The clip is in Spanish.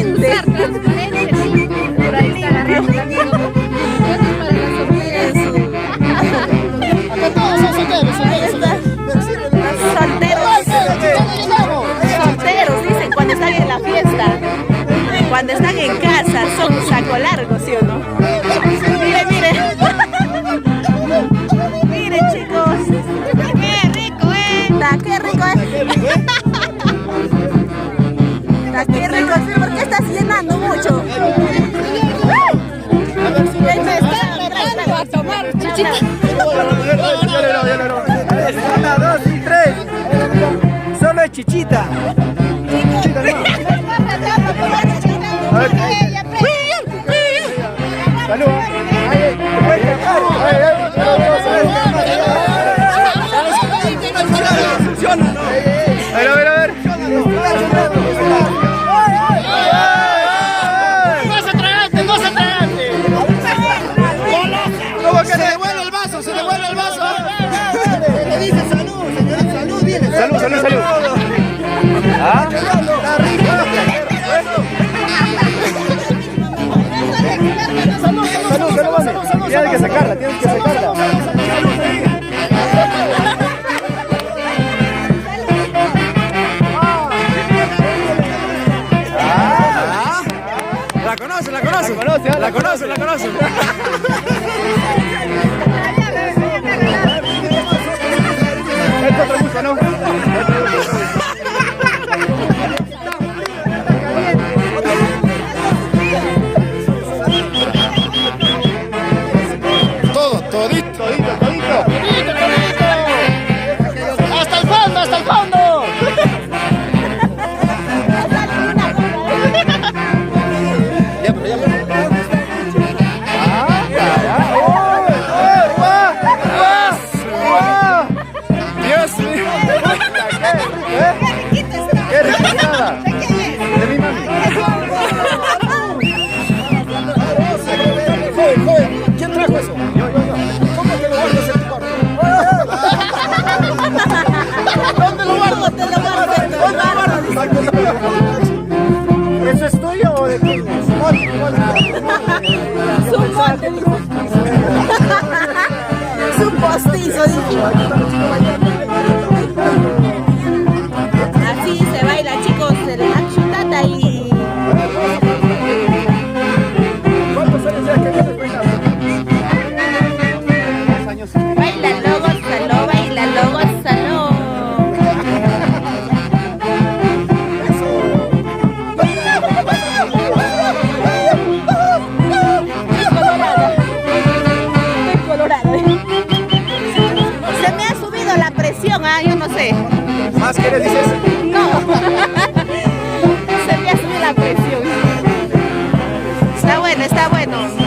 transparente. Por ahí está agarrando el amigo. Eso es para las solteras. Acá todos son solteros, Solteros, dicen, cuando están en la fiesta. Cuando están en casa, son un saco largo, ¿sí o no? Mire, mire. Miren, chicos. ¡Qué rico, ¡Qué rico, ¡Qué rico! ¿Por qué estás llenando mucho? A tomar chichita. Una, dos y tres. Solo es chichita. Chichita, no. Salud. Funciona, ¿no? A ver. No se tragante. ¿Cómo que Se devuelve el vaso. Le dice salud, señorita, salud, viene. Salud. ¿Ah? Está rico. Salud. Tienes que sacarla. La conoce. Esto otra música, ¿no? Todito. Hasta el fondo. Dios mío. ¿Qué riqueza? De mi mami. Joven, ¿quién trajo eso? Yo. ¿Cómo te lo guardas en tu cuarto? ¿Dónde lo guardas? ¿Eso es tuyo o de quién es? Su monte. Su postizo, así se baila, chicos, la chutata y... ¿Cuántos años ya que vienes bailando? Bailalo, gózalo. Estoy colorada. Se me ha subido la presión, yo no sé. ¿Más quieres, dices? No. Se me ha subido la presión. Está bueno.